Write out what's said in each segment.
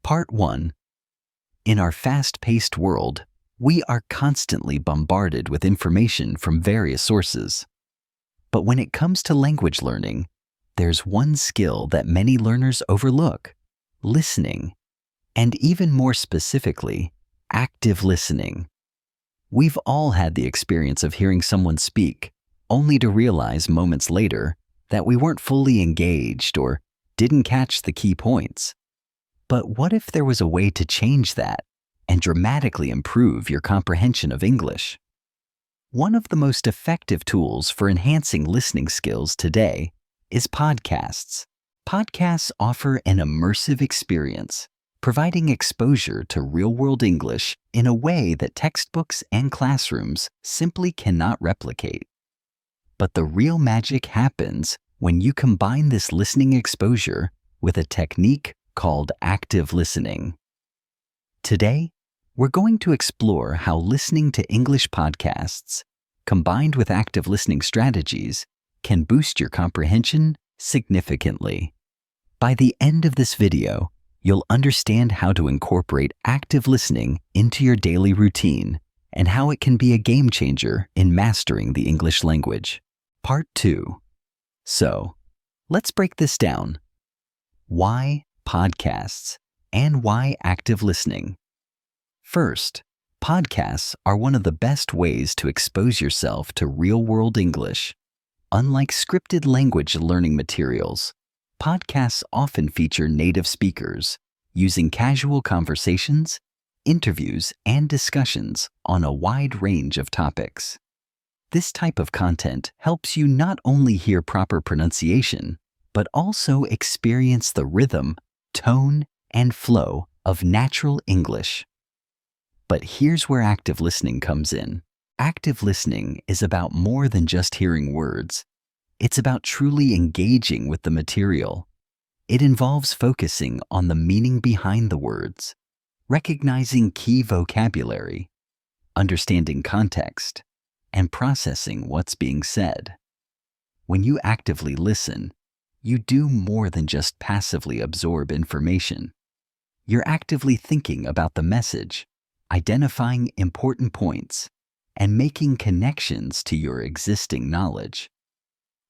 Part 1. In our fast-paced world, we are constantly bombarded with information from various sources. But when it comes to language learning, there's one skill that many learners overlook: listening, and even more specifically, active listening. We've all had the experience of hearing someone speak, only to realize moments later that we weren't fully engaged or didn't catch the key points. But what if there was a way to change that and dramatically improve your comprehension of English? One of the most effective tools for enhancing listening skills today is podcasts. Podcasts offer an immersive experience, providing exposure to real-world English in a way that textbooks and classrooms simply cannot replicate. But the real magic happens when you combine this listening exposure with a technique called active listening. Today, we're going to explore how listening to English podcasts, combined with active listening strategies, can boost your comprehension significantly. By the end of this video, you'll understand how to incorporate active listening into your daily routine and how it can be a game changer in mastering the English language. Part 2. So, let's break this down. Why podcasts and why active listening? First, podcasts are one of the best ways to expose yourself to real-world English. Unlike scripted language learning materials, podcasts often feature native speakers using casual conversations, interviews, and discussions on a wide range of topics. This type of content helps you not only hear proper pronunciation, but also experience the rhythm, tone, and flow of natural English. But here's where active listening comes in. Active listening is about more than just hearing words. It's about truly engaging with the material. It involves focusing on the meaning behind the words, recognizing key vocabulary, understanding context, and processing what's being said. When you actively listen, you do more than just passively absorb information. You're actively thinking about the message, identifying important points, and making connections to your existing knowledge.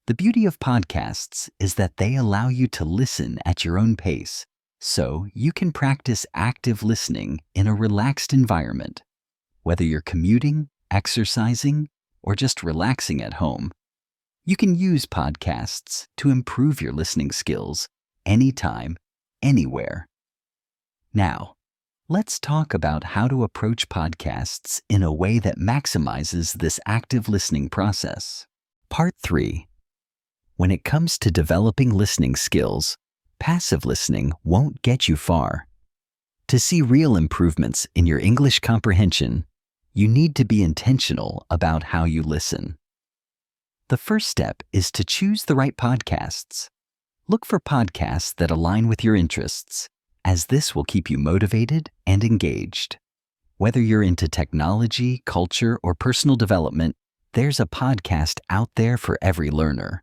The beauty of podcasts is that they allow you to listen at your own pace, so you can practice active listening in a relaxed environment. Whether you're commuting, exercising, or just relaxing at home, you can use podcasts to improve your listening skills anytime, anywhere. Now, let's talk about how to approach podcasts in a way that maximizes this active listening process. Part 3. When it comes to developing listening skills, passive listening won't get you far. To see real improvements in your English comprehension, you need to be intentional about how you listen. The first step is to choose the right podcasts. Look for podcasts that align with your interests, as this will keep you motivated and engaged. Whether you're into technology, culture, or personal development, there's a podcast out there for every learner.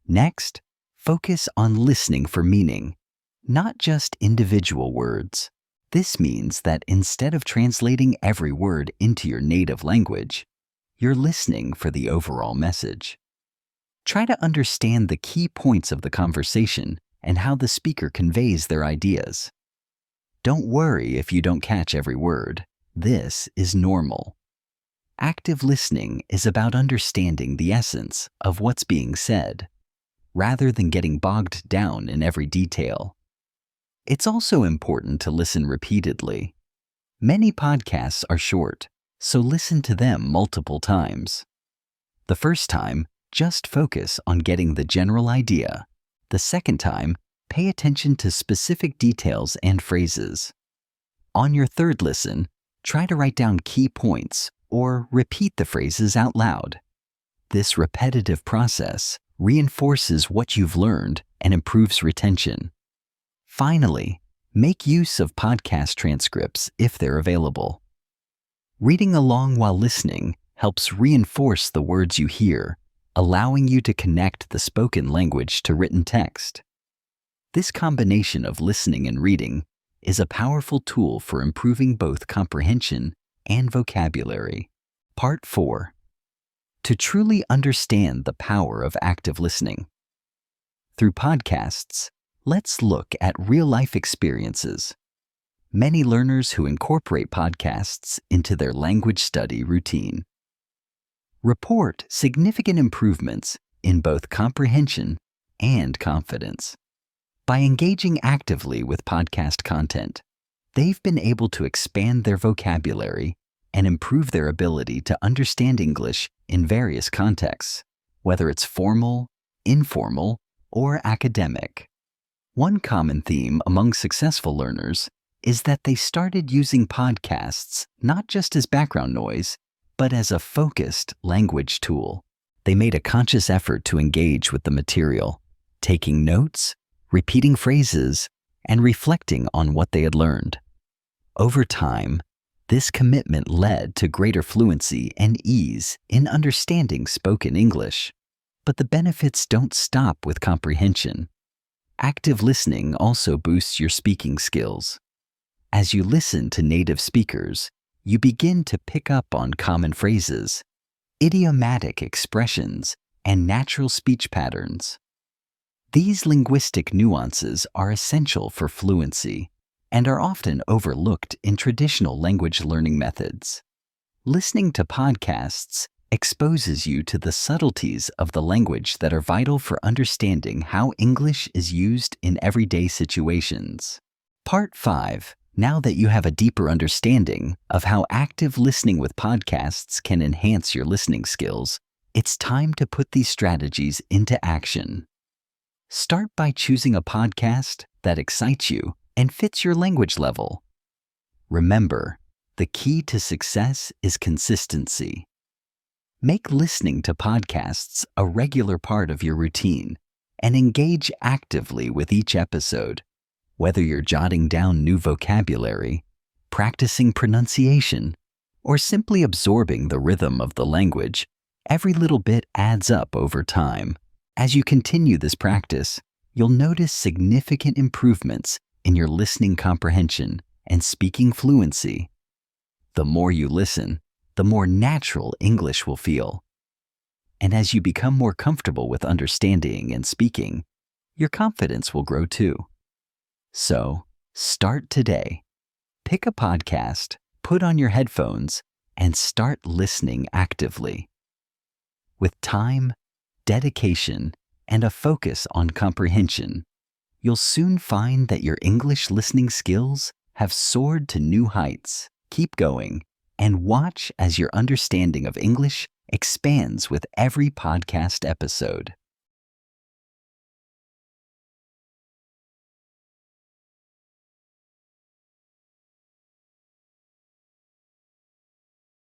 Next, focus on listening for meaning, not just individual words. This means that instead of translating every word into your native language, you're listening for the overall message. Try to understand the key points of the conversation and how the speaker conveys their ideas. Don't worry if you don't catch every word. This is normal. Active listening is about understanding the essence of what's being said, rather than getting bogged down in every detail. It's also important to listen repeatedly. Many podcasts are short, so listen to them multiple times. The first time, just focus on getting the general idea. The second time, pay attention to specific details and phrases. On your third listen, try to write down key points or repeat the phrases out loud. This repetitive process reinforces what you've learned and improves retention. Finally, make use of podcast transcripts if they're available. Reading along while listening helps reinforce the words you hear, allowing you to connect the spoken language to written text. This combination of listening and reading is a powerful tool for improving both comprehension and vocabulary. Part 4. To truly understand the power of active listening. Through podcasts, let's look at real-life experiences. Many learners who incorporate podcasts into their language study routine report significant improvements in both comprehension and confidence. By engaging actively with podcast content, they've been able to expand their vocabulary and improve their ability to understand English in various contexts, whether it's formal, informal, or academic. One common theme among successful learners is that they started using podcasts not just as background noise, but as a focused language tool. They made a conscious effort to engage with the material, taking notes, repeating phrases, and reflecting on what they had learned. Over time, this commitment led to greater fluency and ease in understanding spoken English. But the benefits don't stop with comprehension. Active listening also boosts your speaking skills. As you listen to native speakers, you begin to pick up on common phrases, idiomatic expressions, and natural speech patterns. These linguistic nuances are essential for fluency and are often overlooked in traditional language learning methods. Listening to podcasts exposes you to the subtleties of the language that are vital for understanding how English is used in everyday situations. Part 5. Now that you have a deeper understanding of how active listening with podcasts can enhance your listening skills, it's time to put these strategies into action. Start by choosing a podcast that excites you and fits your language level. Remember, the key to success is consistency. Make listening to podcasts a regular part of your routine and engage actively with each episode. Whether you're jotting down new vocabulary, practicing pronunciation, or simply absorbing the rhythm of the language, every little bit adds up over time. As you continue this practice, you'll notice significant improvements in your listening comprehension and speaking fluency. The more you listen, the more natural English will feel. And as you become more comfortable with understanding and speaking, your confidence will grow too. So, start today. Pick a podcast, put on your headphones, and start listening actively. With time, dedication, and a focus on comprehension, you'll soon find that your English listening skills have soared to new heights. Keep going, and watch as your understanding of English expands with every podcast episode.